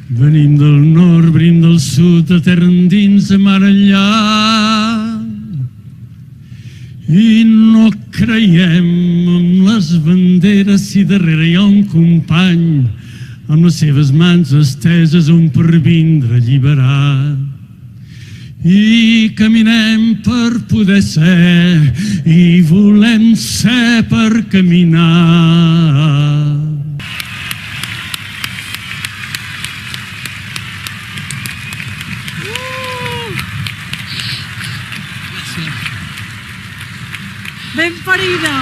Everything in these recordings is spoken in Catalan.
Venim del nord, venim del sud, de terra endins, de mar enllà. I no creiem en les banderes si darrere hi ha un company amb les seves mans esteses on per vindre a alliberar. I caminem per poder ser i volem ser per caminar. Ben parida.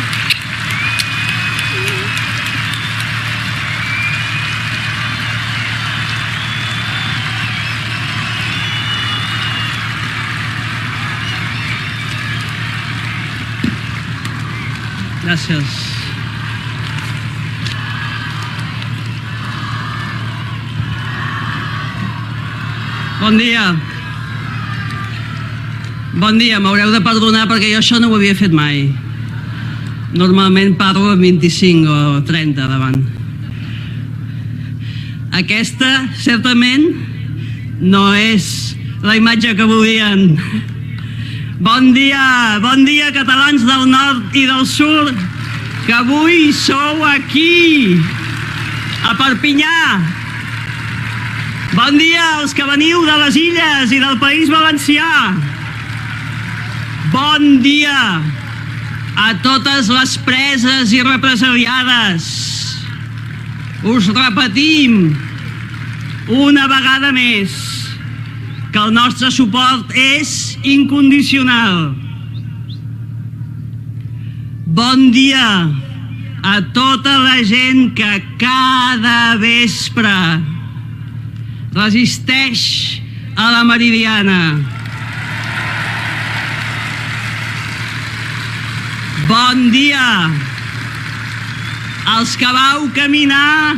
Gràcies. Bon dia. Bon dia, m'haureu de perdonar perquè jo això no ho havia fet mai. Normalment parlo amb 25 o 30 davant. Aquesta, certament, no és la imatge que volien. Bon dia, catalans del nord i del sud, que avui sou aquí, a Perpinyà. Bon dia als que veniu de les Illes i del País Valencià. Bon dia a totes les preses i represaliades. Us repetim una vegada més que el nostre suport és incondicional. Bon dia a tota la gent que cada vespre resisteix a la Meridiana. Bon dia als que vau caminar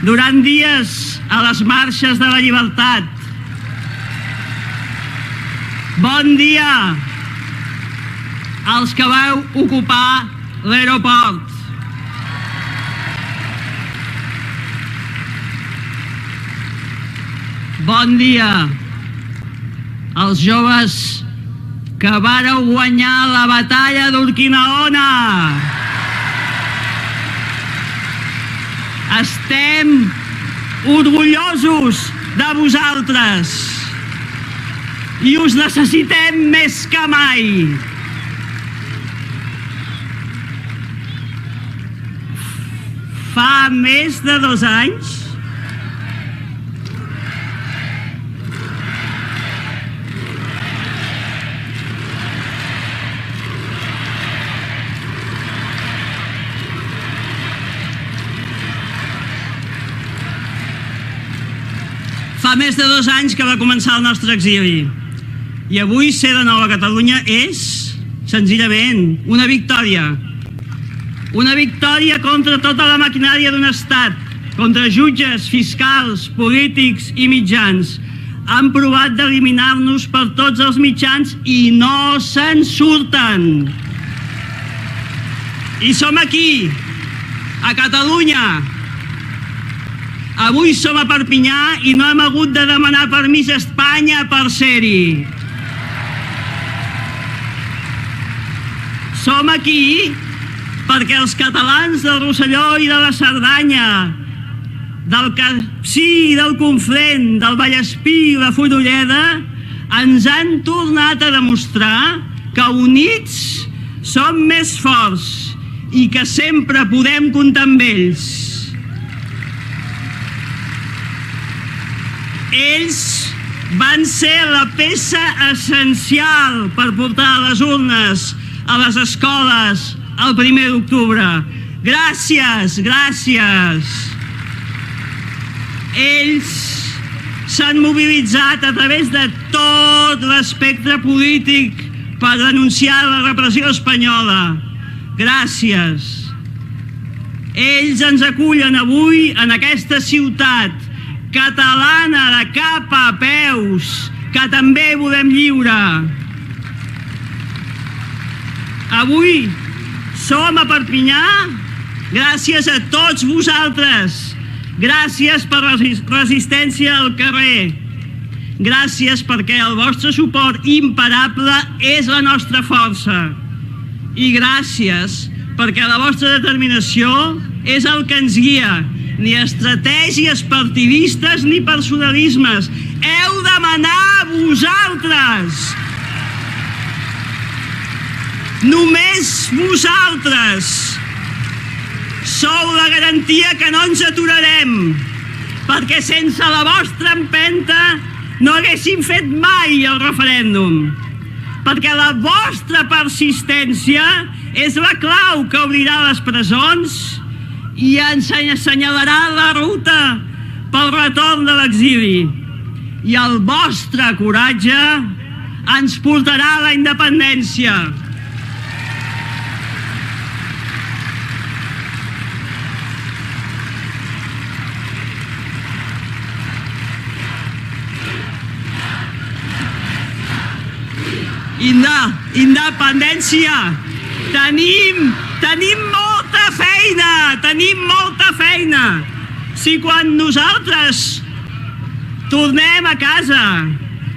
durant dies a les marxes de la llibertat. Bon dia als que vau ocupar l'aeroport. Bon dia als joves que vareu guanyar la batalla d'Urquinaona. Estem orgullosos de vosaltres i us necessitem més que mai. Fa més de 2 anys que va començar el nostre exili. I avui ser de nou a Catalunya és, senzillament, una victòria. Una victòria contra tota la maquinària d'un estat, contra jutges, fiscals, polítics i mitjans. Han provat d'eliminar-nos per tots els mitjans i no se'n surten. I som aquí, a Catalunya. Avui som a Perpinyà i no hem hagut de demanar permís a Espanya per ser-hi. Som aquí perquè els catalans del Rosselló i de la Cerdanya, del Capcir i del Conflent, del Vallespir i la Fonolleda, ens han tornat a demostrar que units som més forts i que sempre podem comptar amb ells. Ells van ser la peça essencial per portar a les urnes, a les escoles, el 1 d'octubre. Gràcies, gràcies. Ells s'han mobilitzat a través de tot l'espectre polític per denunciar la repressió espanyola. Gràcies. Ells ens acullen avui en aquesta ciutat catalana de cap a peus, que també volem lliure. Avui som a Perpinyà gràcies a tots vosaltres Gràcies per la resistència al carrer. Gràcies perquè el vostre suport imparable és la nostra força. I gràcies perquè la vostra determinació és el que ens guia. Ni estratègies partidistes ni personalismes. Heu de manar vosaltres. Només vosaltres sou la garantia que no ens aturarem, perquè sense la vostra empenta no haguéssim fet mai el referèndum, perquè la vostra persistència és la clau que obrirà les presons i ens assenyalarà la ruta pel retorn de l'exili. I el vostre coratge ens portarà a la independència. Independència. Tenim molta feina. Si quan nosaltres tornem a casa,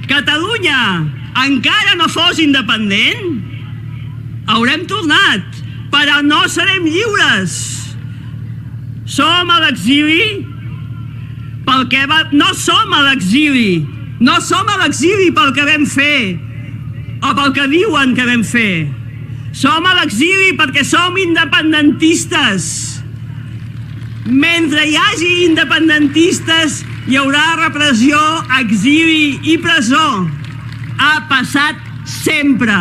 Catalunya encara no fos independent, haurem tornat, però no serem lliures. Som a l'exili perquè no som a l'exili pel que vam fer o pel que diuen que vam fer. Som a l'exili perquè som independentistes. Mentre hi hagi independentistes, hi haurà repressió, exili i presó. Ha passat sempre.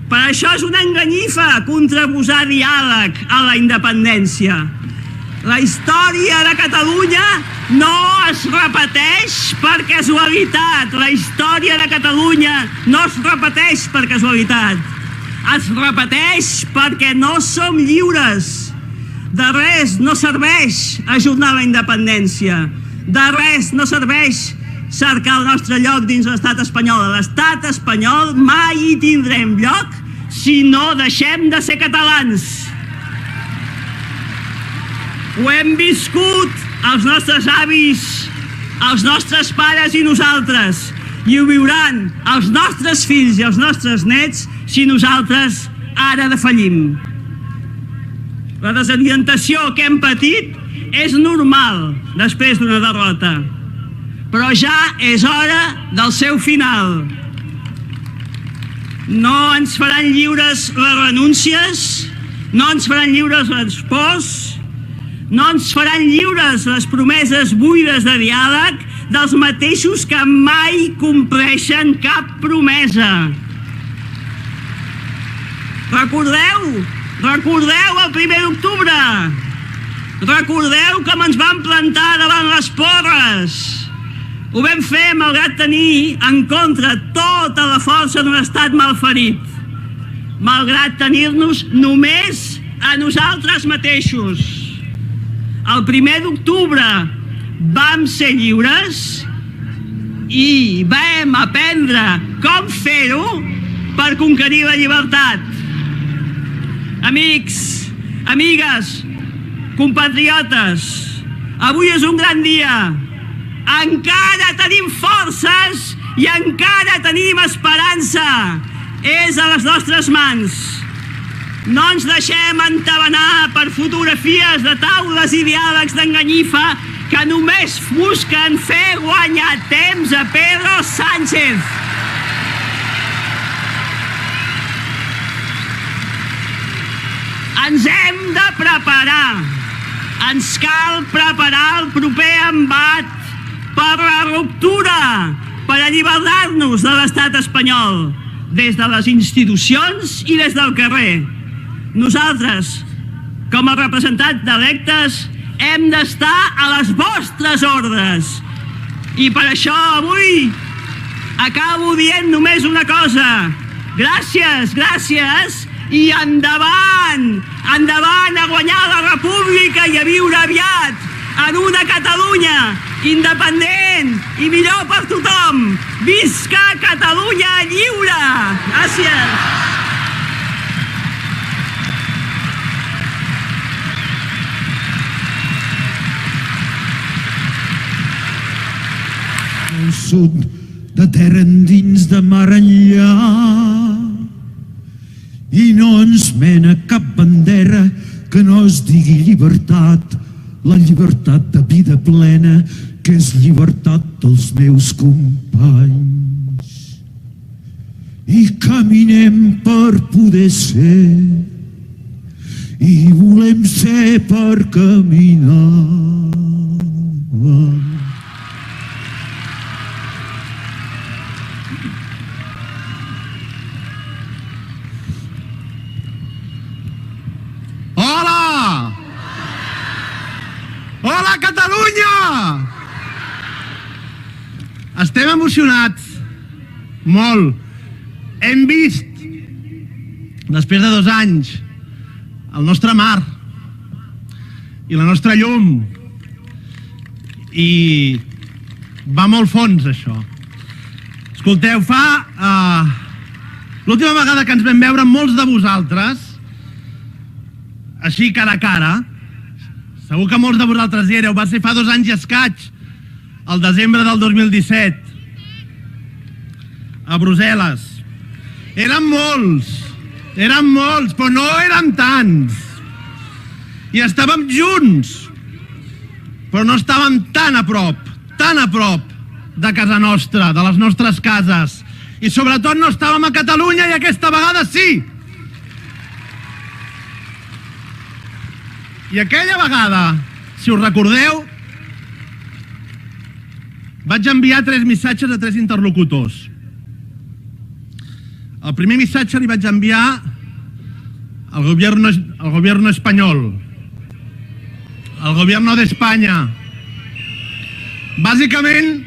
Per això és una enganyifa contraposar diàleg a la independència. La història de Catalunya no es repeteix per casualitat. La història de Catalunya no es repeteix per casualitat. Es repeteix perquè no som lliures. De res no serveix ajornar la independència. De res no serveix cercar el nostre lloc dins l'estat espanyol. A l'estat espanyol mai hi tindrem lloc si no deixem de ser catalans. Ho hem viscut els nostres avis, els nostres pares i nosaltres, i ho viuran els nostres fills i els nostres nets si nosaltres ara defallim. La desorientació que hem patit és normal després d'una derrota, però ja és hora del seu final. No ens faran lliures les renúncies, no ens faran lliures les pors, no ens faran lliures les promeses buides de diàleg dels mateixos que mai compleixen cap promesa. Recordeu el 1 d'octubre. Recordeu com ens vam plantar davant les porres. Ho vam fer malgrat tenir en contra tota la força d'un estat malferit, malgrat tenir-nos només a nosaltres mateixos. El 1 d'octubre vam ser lliures i vam aprendre com fer-ho per conquerir la llibertat. Amics, amigues, compatriotes, avui és un gran dia. Encara tenim forces i encara tenim esperança. És a les nostres mans. No ens deixem entabanar per fotografies de taules i diàlegs d'enganyifa que només busquen fer guanyar temps a Pedro Sánchez. Ens hem de preparar. Ens cal preparar el proper embat per la ruptura, per alliberar-nos de l'estat espanyol, des de les institucions i des del carrer. Nosaltres, com a representants electes, hem d'estar a les vostres ordres. I per això avui acabo dient només una cosa. Gràcies, gràcies, i endavant! Endavant a guanyar la república i a viure aviat en una Catalunya independent i millor per tothom. Visca Catalunya lliure! Gràcies! al sud, de terra endins, de mar enllà. I no ens mena cap bandera que no es digui llibertat, la llibertat de vida plena, que és llibertat dels meus companys. I caminem per poder ser, i volem ser per caminar. Hola! Hola, Catalunya! Estem emocionats. Molt. Hem vist, després de 2 anys, el nostre mar i la nostra llum. I va molt fons, això. Escolteu, l'última vegada que ens vam veure molts de vosaltres, així cara a cara, segur que molts de vosaltres hi éreu, va ser fa 2 anys i escaig, al desembre del 2017, a Brussel·les. Eren molts, però no eren tants. I estàvem junts, però no estàvem tan a prop de casa nostra, de les nostres cases. I sobretot no estàvem a Catalunya, i aquesta vegada sí. I aquella vegada, si us recordeu, vaig enviar 3 missatges a 3 interlocutors. El primer missatge li vaig enviar al gobierno espanyol, al gobierno d'Espanya. Bàsicament,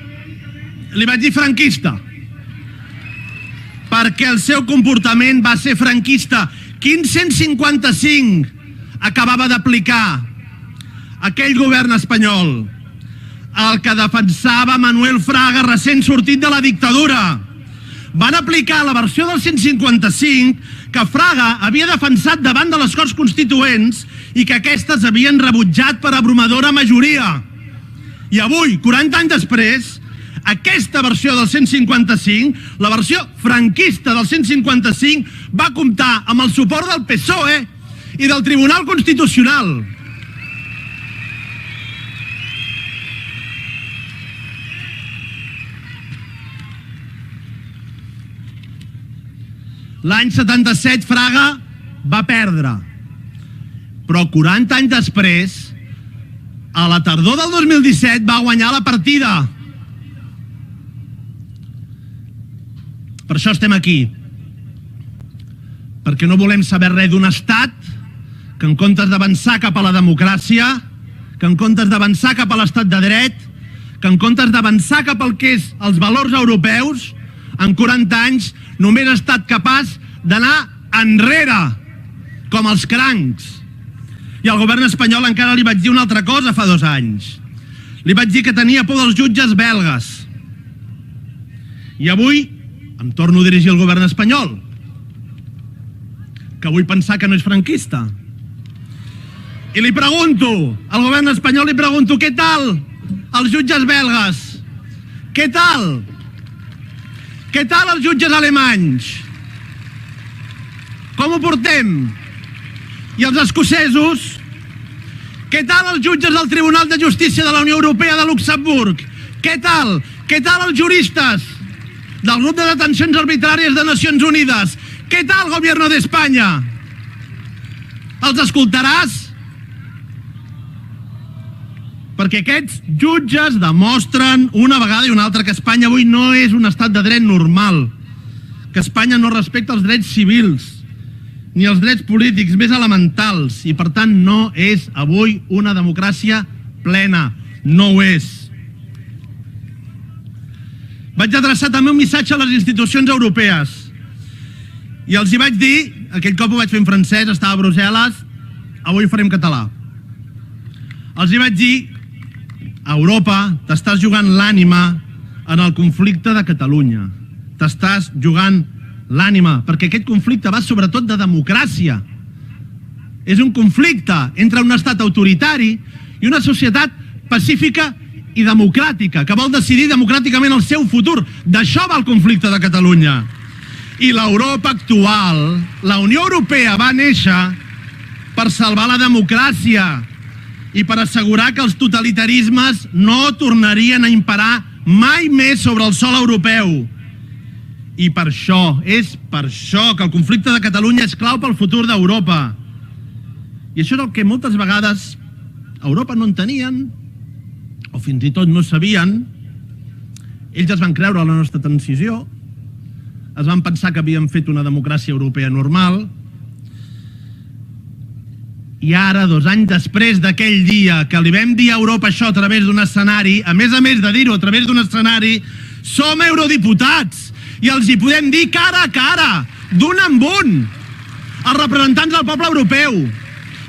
li vaig dir franquista, perquè el seu comportament va ser franquista. Quin 155 acabava d'aplicar aquell govern espanyol, el que defensava Manuel Fraga recent sortit de la dictadura. Van aplicar la versió del 155 que Fraga havia defensat davant de les Corts Constituents i que aquestes havien rebutjat per abrumadora majoria. I avui, 40 anys després, aquesta versió del 155, la versió franquista del 155, va comptar amb el suport del PSOE i del Tribunal Constitucional. L'any 77 Fraga va perdre, però 40 anys després, a la tardor del 2017, va guanyar la partida. Per això estem aquí, perquè no volem saber res d'un estat que en comptes d'avançar cap a la democràcia, que en comptes d'avançar cap a l'estat de dret, que en comptes d'avançar cap al que és els valors europeus, en 40 anys només ha estat capaç d'anar enrere, com els crancs. I al govern espanyol encara li vaig dir una altra cosa fa 2 anys. Li vaig dir que tenia por dels jutges belgues. I avui em torno a dirigir al govern espanyol, que vull pensar que no és franquista. I li pregunto, al govern espanyol li pregunto, què tal els jutges belgues? Què tal? Què tal els jutges alemanys? Com ho portem? I els escocesos? Què tal els jutges del Tribunal de Justícia de la Unió Europea de Luxemburg? Què tal? Què tal els juristes del grup de detencions arbitràries de Nacions Unides? Què tal, gobierno d'Espanya? Els escoltaràs? Perquè aquests jutges demostren una vegada i una altra que Espanya avui no és un estat de dret normal, que Espanya no respecta els drets civils ni els drets polítics més elementals i, per tant, no és avui una democràcia plena. No ho és. Vaig adreçar també un missatge a les institucions europees i els hi vaig dir, aquell cop ho vaig fer en francès, estava a Brussel·les, avui ho faré en català. Els hi vaig dir, a Europa t'estàs jugant l'ànima en el conflicte de Catalunya. T'estàs jugant l'ànima, perquè aquest conflicte va sobretot de democràcia. És un conflicte entre un estat autoritari i una societat pacífica i democràtica, que vol decidir democràticament el seu futur. D'això va el conflicte de Catalunya. I l'Europa actual, la Unió Europea, va néixer per salvar la democràcia i per assegurar que els totalitarismes no tornarien a imperar mai més sobre el sòl europeu. I per això, és per això que el conflicte de Catalunya és clau pel futur d'Europa. I això és el que moltes vegades a Europa no entenien, o fins i tot no sabien. Ells es van creure la nostra transició, es van pensar que havíem fet una democràcia europea normal, i ara, 2 anys després d'aquell dia que li vam dir a Europa això a través d'un escenari, a més de dir-ho a través d'un escenari, som eurodiputats i els hi podem dir cara a cara, d'un en un, els representants del poble europeu.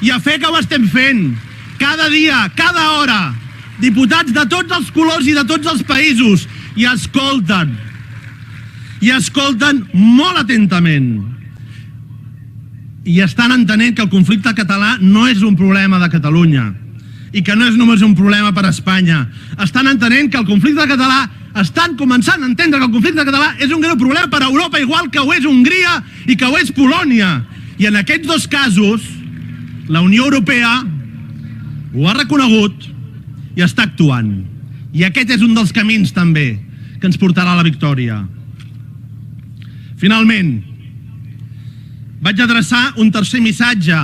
I a fer que ho estem fent, cada dia, cada hora, diputats de tots els colors i de tots els països, i escolten molt atentament. I estan entenent que el conflicte català no és un problema de Catalunya i que no és només un problema per a Espanya. Estan entenent que el conflicte català, estan començant a entendre que el conflicte català és un greu problema per a Europa, igual que ho és Hongria i que ho és Polònia. I en aquests 2 casos, la Unió Europea ho ha reconegut i està actuant. I aquest és un dels camins també que ens portarà a la victòria. Finalment, vaig adreçar un tercer missatge,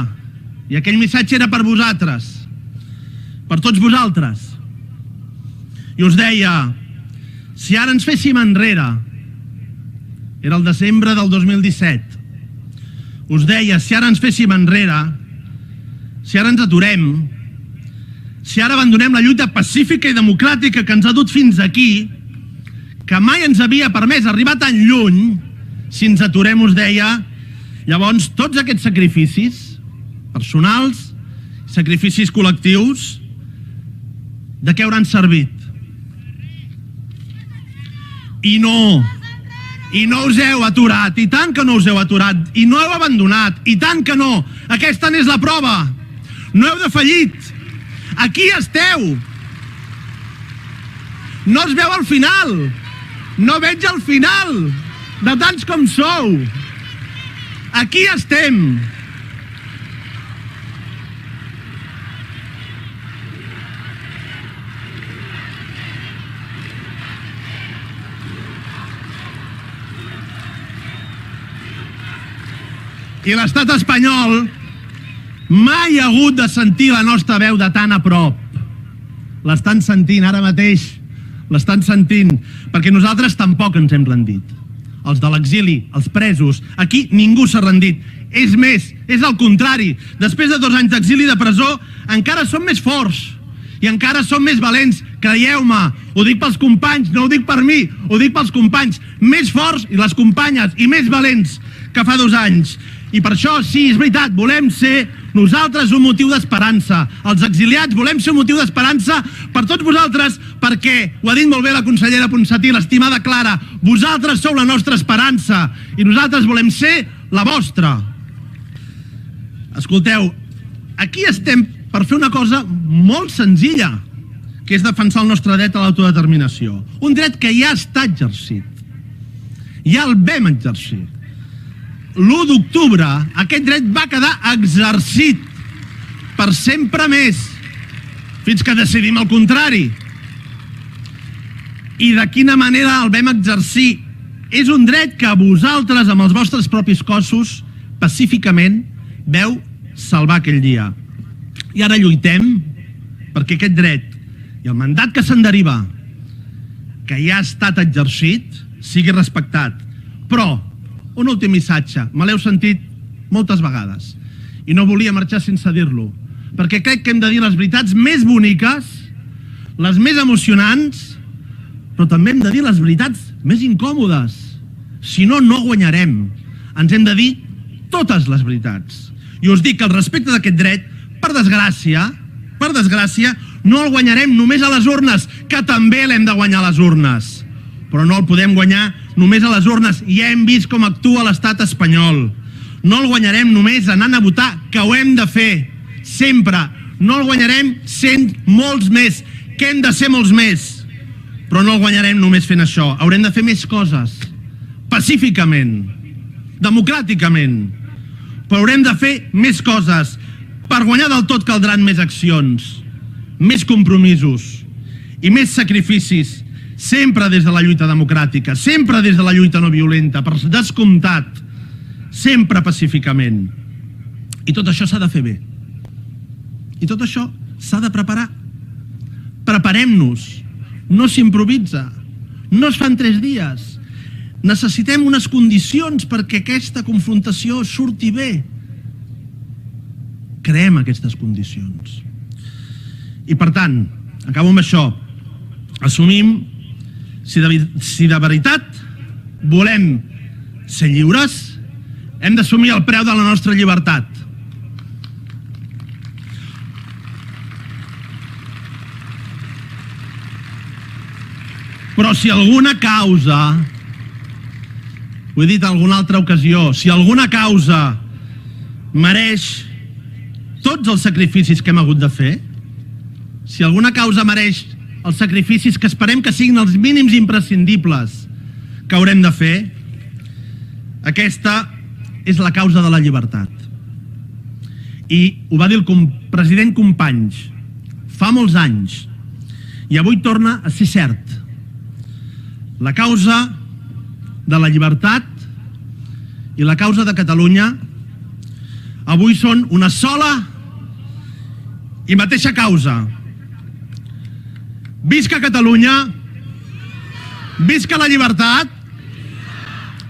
i aquell missatge era per vosaltres, per tots vosaltres. I us deia, si ara ens féssim enrere, era el desembre del 2017, us deia, si ara ens féssim enrere, si ara ens aturem, si ara abandonem la lluita pacífica i democràtica que ens ha dut fins aquí, que mai ens havia permès arribar tan lluny, si ens aturem, us deia, llavors tots aquests sacrificis personals, sacrificis col·lectius, de què hauran servit? I no us heu aturat, i tant que no us heu aturat, i no heu abandonat, i tant que no. Aquesta n'és la prova. No heu defallit. Aquí esteu. No es veu al final. No veig el final de tants com sou. Aquí estem. I l'estat espanyol mai ha hagut de sentir la nostra veu de tan a prop. L'estan sentint ara mateix, l'estan sentint, perquè nosaltres tampoc ens hem rendit. Els de l'exili, els presos, aquí ningú s'ha rendit. És més, és el contrari. Després de 2 anys d'exili i de presó, encara som més forts i encara som més valents. Creieu-me, ho dic pels companys, no ho dic per mi, ho dic pels companys. Més forts, i les companyes, i més valents que fa 2 anys. I per això, sí, és veritat, volem ser nosaltres un motiu d'esperança. Els exiliats volem ser un motiu d'esperança per tots vosaltres, perquè, ho ha dit molt bé la consellera Ponsatí, l'estimada Clara, vosaltres sou la nostra esperança i nosaltres volem ser la vostra. Escolteu, aquí estem per fer una cosa molt senzilla, que és defensar el nostre dret a l'autodeterminació. Un dret que ja està exercit. Ja el vam exercir. L'1 d'octubre aquest dret va quedar exercit per sempre més, fins que decidim el contrari. I de quina manera el vam exercir? És un dret que vosaltres, amb els vostres propis cossos, pacíficament, veu salvar aquell dia. I ara lluitem perquè aquest dret i el mandat que se'n deriva, que ja ha estat exercit, sigui respectat. Però un últim missatge, me l'heu sentit moltes vegades i no volia marxar sense dir-lo, perquè crec que hem de dir les veritats més boniques, les més emocionants, però també hem de dir les veritats més incòmodes. Si no, no guanyarem. Ens hem de dir totes les veritats. I us dic que el respecte d'aquest dret, per desgràcia, no el guanyarem només a les urnes, que també l'hem de guanyar a les urnes. Però no el podem guanyar només a les urnes. Ja hem vist com actua l'estat espanyol. No el guanyarem només anant a votar, que ho hem de fer sempre. No el guanyarem sent molts més. que hem de ser molts més, però no el guanyarem només fent això. Haurem de fer més coses, pacíficament, democràticament, però haurem de fer més coses. Per guanyar del tot caldran més accions, més compromisos i més sacrificis, sempre des de la lluita democràtica, sempre des de la lluita no violenta, per descomptat, sempre pacíficament. I tot això s'ha de fer bé. I tot això s'ha de preparar. Preparem-nos. No s'improvisa. No es fan 3 dies. Necessitem unes condicions perquè aquesta confrontació surti bé. Creem aquestes condicions. I per tant, acabo amb això, assumim si de veritat volem ser lliures, hem d'assumir el preu de la nostra llibertat. Però si alguna causa, ho he dit en alguna altra ocasió, si alguna causa mereix tots els sacrificis que hem hagut de fer, si alguna causa mereix els sacrificis que esperem que siguin els mínims imprescindibles que haurem de fer, aquesta és la causa de la llibertat. I ho va dir el president Companys fa molts anys, i avui torna a ser cert. La causa de la llibertat i la causa de Catalunya avui són una sola i mateixa causa. Visca Catalunya, visca la llibertat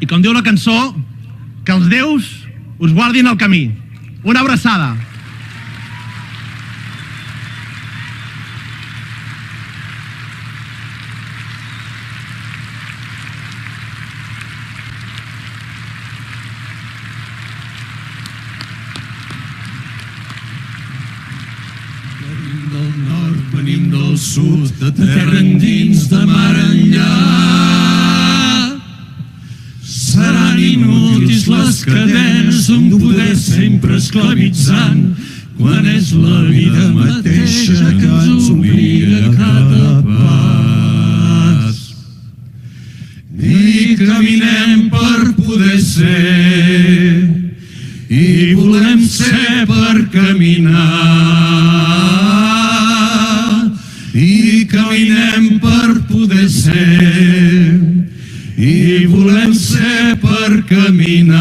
i, com diu la cançó, que els déus us guardin el camí. Una abraçada. Venim del sud, de terra endins, de mar enllà. Seran inútils les cadenes d'un poder sempre esclavitzant, quan és la vida mateixa que ens obliga a cada pas. I caminem per poder ser, i volem ser per caminar. I caminem per poder ser, i volem ser per caminar.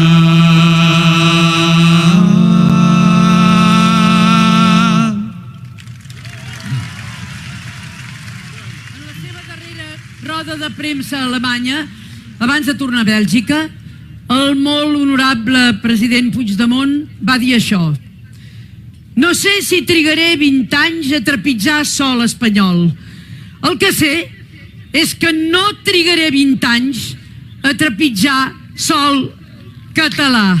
En la seva darrera roda de premsa a Alemanya, abans de tornar a Bèlgica, el molt honorable president Puigdemont va dir això: no sé si trigaré 20 anys a trepitjar sol espanyol. El que sé és que no trigaré 20 anys a trepitjar sol català.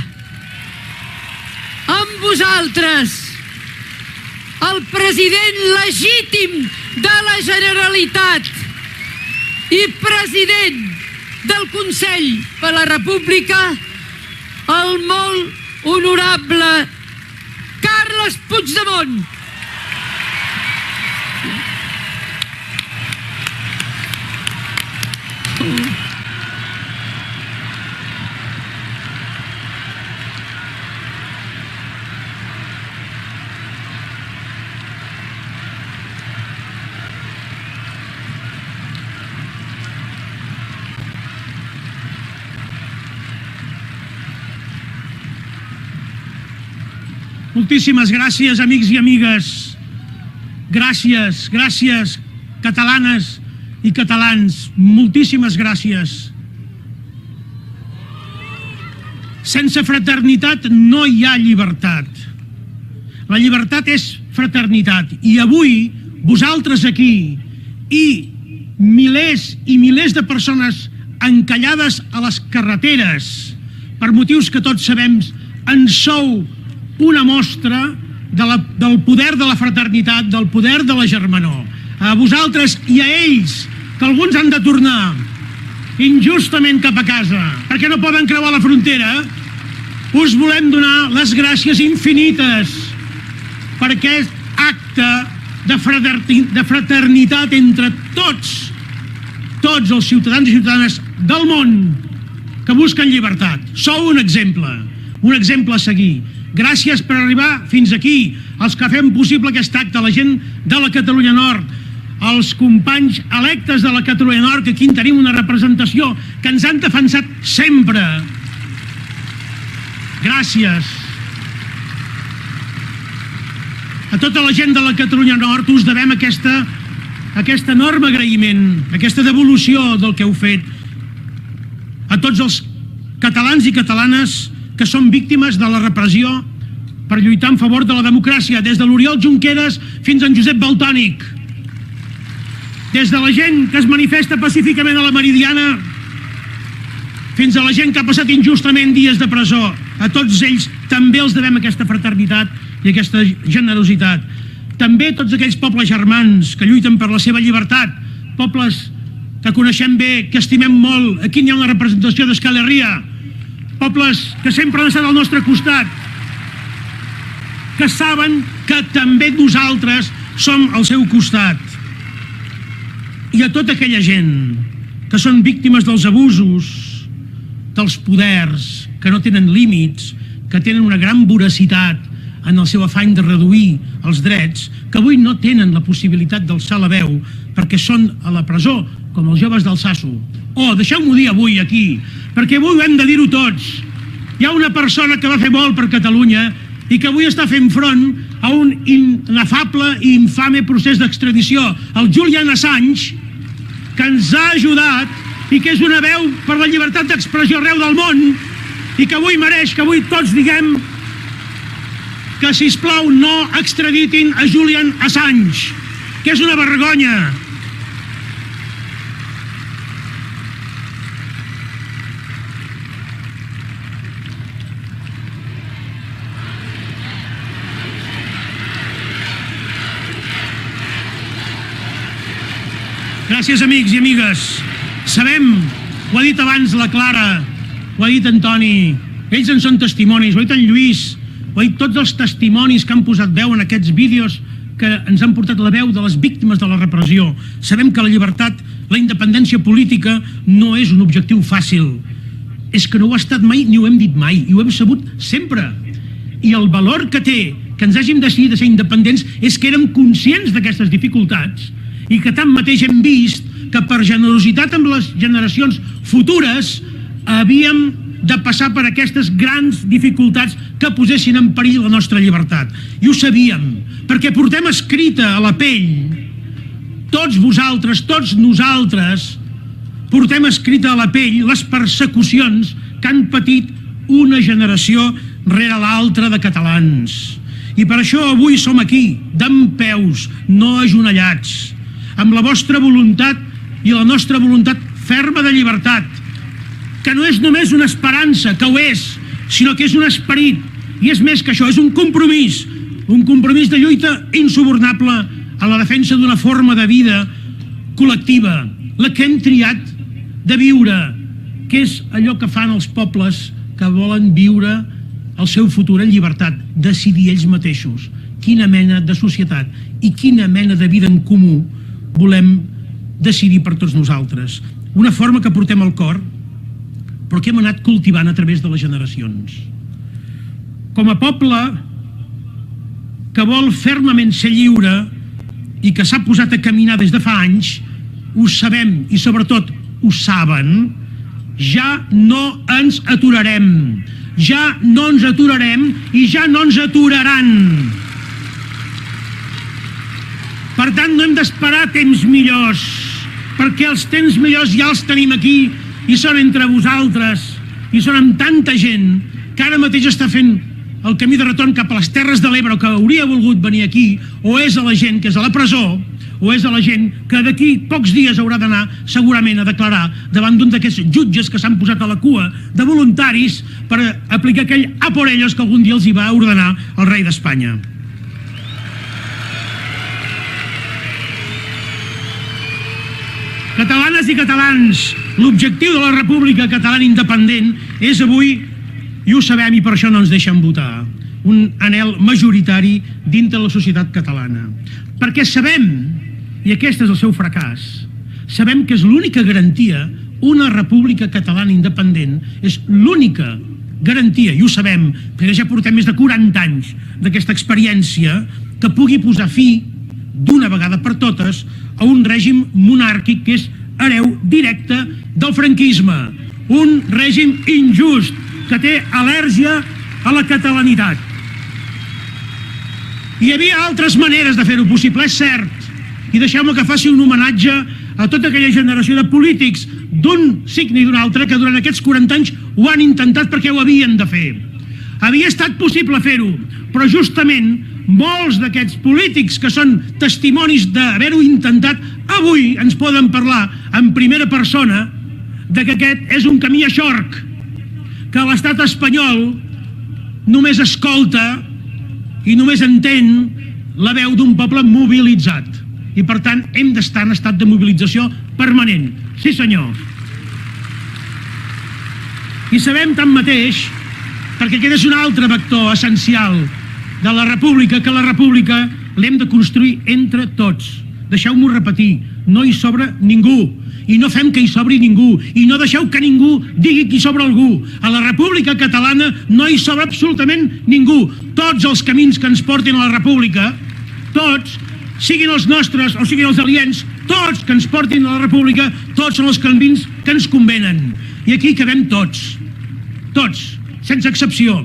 Amb vosaltres, el president legítim de la Generalitat i president del Consell per la República, el molt honorable Carles Puigdemont. Moltíssimes gràcies, amics i amigues. Gràcies, gràcies, catalanes i catalans. Moltíssimes gràcies. Sense fraternitat no hi ha llibertat. La llibertat és fraternitat. I avui, vosaltres aquí, i milers de persones encallades a les carreteres, per motius que tots sabem, en sou una mostra del poder de la fraternitat, del poder de la germanor. A vosaltres i a ells, que alguns han de tornar injustament cap a casa, perquè no poden creuar la frontera, us volem donar les gràcies infinites per aquest acte de fraternitat entre tots els ciutadans i ciutadanes del món que busquen llibertat. Sou un exemple a seguir. Gràcies per arribar fins aquí, els que fem possible aquest acte, la gent de la Catalunya Nord, els companys electes de la Catalunya Nord, que aquí en tenim una representació, que ens han defensat sempre. Gràcies. A tota la gent de la Catalunya Nord us devem aquest enorme agraïment, aquesta devolució del que heu fet. A tots els catalans i catalanes que són víctimes de la repressió per lluitar en favor de la democràcia, des de l'Oriol Junqueras fins a en Josep Valtònic, des de la gent que es manifesta pacíficament a la Meridiana fins a la gent que ha passat injustament dies de presó. A tots ells també els devem aquesta fraternitat i aquesta generositat. També tots aquells pobles germans que lluiten per la seva llibertat, pobles que coneixem bé, que estimem molt. Aquí n'hi ha una representació d'Euskal Herria, pobles que sempre han estat al nostre costat, que saben que també nosaltres som al seu costat. I a tota aquella gent que són víctimes dels abusos, dels poders, que no tenen límits, que tenen una gran voracitat en el seu afany de reduir els drets, que avui no tenen la possibilitat d'alçar la veu perquè són a la presó, com els joves d'Alsasu. Deixeu-m'ho dir avui aquí, perquè avui ho hem de dir-ho tots. Hi ha una persona que va fer molt per Catalunya i que avui està fent front a un inefable i infame procés d'extradició, el Julian Assange, que ens ha ajudat i que és una veu per la llibertat d'expressió arreu del món i que avui mereix que avui tots diguem que, sisplau, no extraditin a Julian Assange, que és una vergonya. Gràcies, amics i amigues. Sabem, ho ha dit abans la Clara, ho ha dit en Toni, ells en són testimonis, ho ha dit en Lluís, ho ha dit tots els testimonis que han posat veu en aquests vídeos que ens han portat la veu de les víctimes de la repressió. Sabem que la llibertat, la independència política no és un objectiu fàcil. És que no ho ha estat mai ni ho hem dit mai, i ho hem sabut sempre. I el valor que té que ens hàgim decidit de ser independents és que érem conscients d'aquestes dificultats i que tanmateix hem vist que per generositat amb les generacions futures havíem de passar per aquestes grans dificultats que posessin en perill la nostra llibertat. I ho sabíem, perquè portem escrita a la pell, tots vosaltres, tots nosaltres, portem escrita a la pell les persecucions que han patit una generació rere l'altra de catalans. I per això avui som aquí, dempeus, no ajonellats, amb la vostra voluntat i la nostra voluntat ferma de llibertat, que no és només una esperança, que ho és, sinó que és un esperit, i és més que això, és un compromís de lluita insubornable a la defensa d'una forma de vida col·lectiva, la que hem triat de viure, que és allò que fan els pobles que volen viure el seu futur en llibertat, decidir ells mateixos quina mena de societat i quina mena de vida en comú volem decidir per tots nosaltres. Una forma que portem al cor, però que hem anat cultivant a través de les generacions. Com a poble que vol fermament ser lliure i que s'ha posat a caminar des de fa anys, ho sabem i sobretot ho saben, ja no ens aturarem. Ja no ens aturarem i ja no ens aturaran. Per tant, no hem d'esperar temps millors, perquè els temps millors ja els tenim aquí i són entre vosaltres i són amb tanta gent que ara mateix està fent el camí de retorn cap a les Terres de l'Ebre o que hauria volgut venir aquí, o és a la gent que és a la presó, o és a la gent que d'aquí pocs dies haurà d'anar segurament a declarar davant d'un d'aquests jutges que s'han posat a la cua de voluntaris per aplicar aquell a por ellos que algun dia els hi va ordenar el rei d'Espanya. Catalanes i catalans, l'objectiu de la República Catalana Independent és avui, i ho sabem i per això no ens deixen votar, un anhel majoritari dintre la societat catalana. perquè sabem, i aquest és el seu fracàs, sabem que és l'única garantia, una república catalana independent, és l'única garantia, i ho sabem, perquè ja portem més de 40 anys d'aquesta experiència, que pugui posar fi, d'una vegada per totes, a un règim monàrquic que és hereu directe del franquisme, un règim injust, que té al·lèrgia a la catalanitat. Hi havia altres maneres de fer-ho possible, és cert, i deixeu-me que faci un homenatge a tota aquella generació de polítics d'un signe i d'un altre que durant aquests 40 anys ho han intentat perquè ho havien de fer. Havia estat possible fer-ho, però justament molts d'aquests polítics que són testimonis d'haver-ho intentat avui ens poden parlar en primera persona de que aquest és un camí eixorc, que l'estat espanyol només escolta i només entén la veu d'un poble mobilitzat. I per tant hem d'estar en estat de mobilització permanent. Sí senyor. I sabem tanmateix, perquè aquest és un altre vector essencial de la república, que la república l'hem de construir entre tots. Deixeu-m'ho repetir, no hi sobra ningú, i no fem que hi sobri ningú, i no deixeu que ningú digui que hi sobra algú. A la república catalana no hi sobra absolutament ningú. Tots els camins que ens portin a la república, tots, siguin els nostres o siguin els aliens, tots que ens portin a la república, tots són els camins que ens convenen. I aquí cabem tots, sense excepció.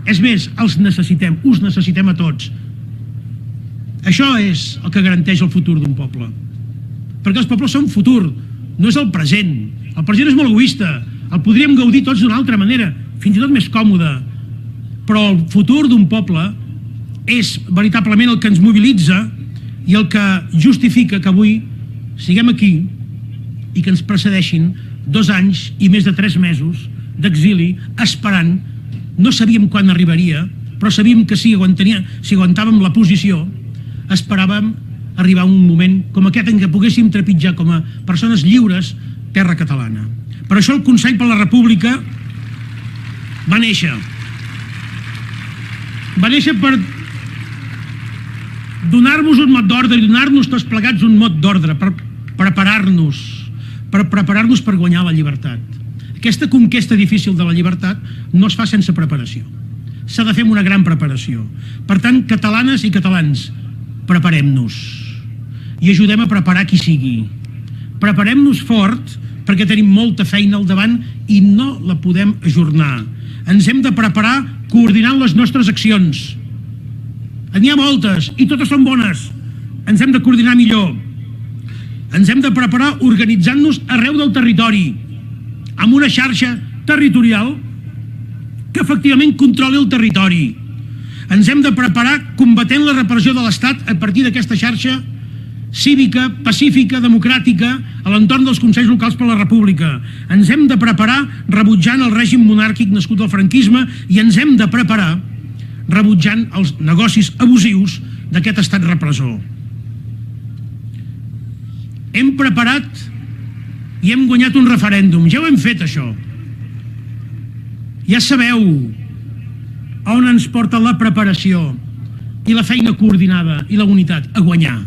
És més, els necessitem, us necessitem a tots. Això és el que garanteix el futur d'un poble. Perquè els pobles són futur, no és el present. El present és molt egoista, el podríem gaudir tots d'una altra manera, fins i tot més còmode. Però el futur d'un poble és veritablement el que ens mobilitza i el que justifica que avui siguem aquí i que ens precedeixin 2 anys i més de 3 mesos d'exili esperant. No sabíem quan arribaria, però sabíem que si aguantàvem la posició, esperàvem arribar a un moment com aquest en què poguéssim trepitjar com a persones lliures terra catalana. Per això el Consell per la República va néixer. Va néixer per donar-vos un mot d'ordre i donar-nos tots plegats un mot d'ordre, per preparar-nos per guanyar la llibertat. Aquesta conquesta difícil de la llibertat no es fa sense preparació. S'ha de fer amb una gran preparació. Per tant, catalanes i catalans, preparem-nos i ajudem a preparar qui sigui. Preparem-nos fort perquè tenim molta feina al davant i no la podem ajornar. Ens hem de preparar coordinant les nostres accions. N'hi ha moltes i totes són bones. Ens hem de coordinar millor. Ens hem de preparar organitzant-nos arreu del territori, amb una xarxa territorial que efectivament controli el territori. Ens hem de preparar combatent la repressió de l'Estat a partir d'aquesta xarxa cívica, pacífica, democràtica a l'entorn dels Consells Locals per la República. Ens hem de preparar rebutjant el règim monàrquic nascut del franquisme i ens hem de preparar rebutjant els negocis abusius d'aquest estat repressor. Hem preparat i hem guanyat un referèndum. Ja ho hem fet, això. Ja sabeu on ens porta la preparació i la feina coordinada i la unitat a guanyar.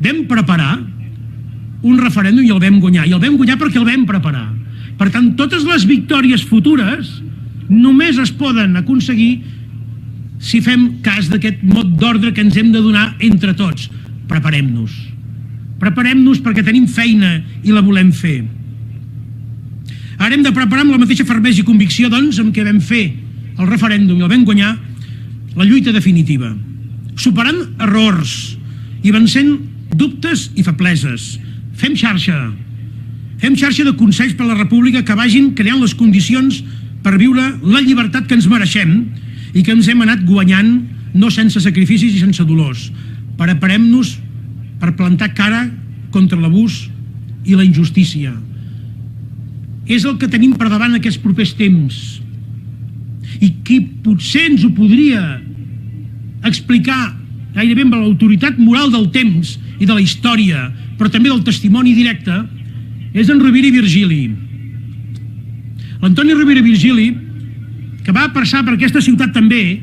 Vam preparar un referèndum i el vam guanyar. I el vam guanyar perquè el vam preparar. Per tant, totes les victòries futures només es poden aconseguir si fem cas d'aquest mot d'ordre que ens hem de donar entre tots. Preparem-nos. Preparem-nos perquè tenim feina i la volem fer. Ara hem de preparar amb la mateixa fermesa i convicció, doncs, amb què vam fer el referèndum i el vam guanyar, la lluita definitiva. Superant errors i vencent dubtes i febleses. Fem xarxa. Fem xarxa de consells per la República que vagin creant les condicions per viure la llibertat que ens mereixem i que ens hem anat guanyant no sense sacrificis i sense dolors. Preparem-nos per plantar cara contra l'abús i la injustícia. És el que tenim per davant aquests propers temps. I qui potser ens ho podria explicar gairebé amb l'autoritat moral del temps i de la història, però també del testimoni directe, és en Rovira i Virgili. L'Antoni Rovira i Virgili, que va passar per aquesta ciutat també,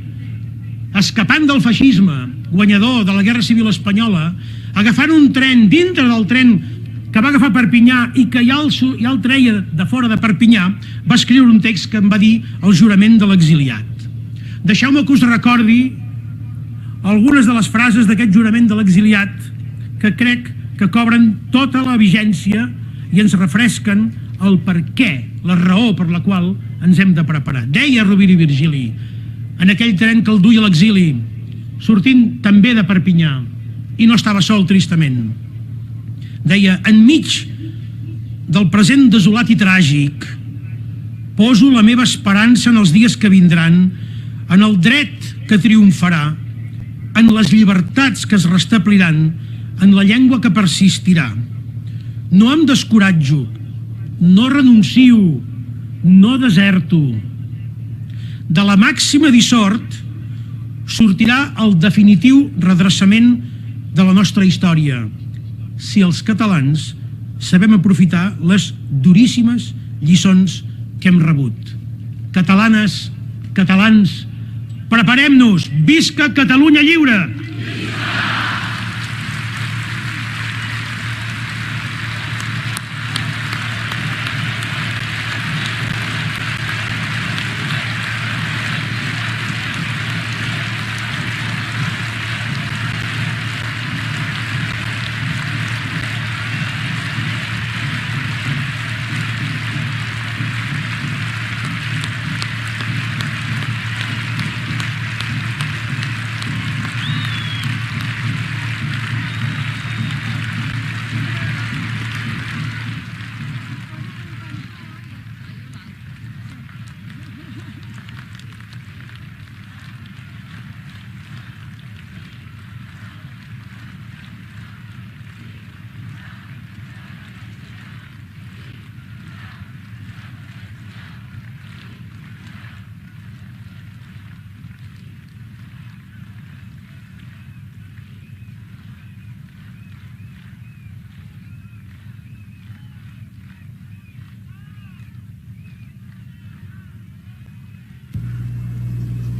escapant del feixisme guanyador de la Guerra Civil Espanyola, agafant un tren, dintre del tren que va agafar Perpinyà i que ja el treia de fora de Perpinyà, va escriure un text que em va dir el jurament de l'exiliat. Deixeu-me que us recordi algunes de les frases d'aquest jurament de l'exiliat que crec que cobren tota la vigència i ens refresquen el per què, la raó per la qual ens hem de preparar. Deia Rovira i Virgili, en aquell tren que el duia a l'exili, sortint també de Perpinyà, i no estava sol, tristament. Deia, enmig del present desolat i tràgic, poso la meva esperança en els dies que vindran, en el dret que triomfarà, en les llibertats que es restabliran, en la llengua que persistirà. No em descoratjo, no renuncio, no deserto. De la màxima dissort sortirà el definitiu redreçament de la nostra història, si els catalans sabem aprofitar les duríssimes lliçons que hem rebut. Catalanes, catalans, preparem-nos! Visca Catalunya lliure!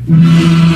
Thank you.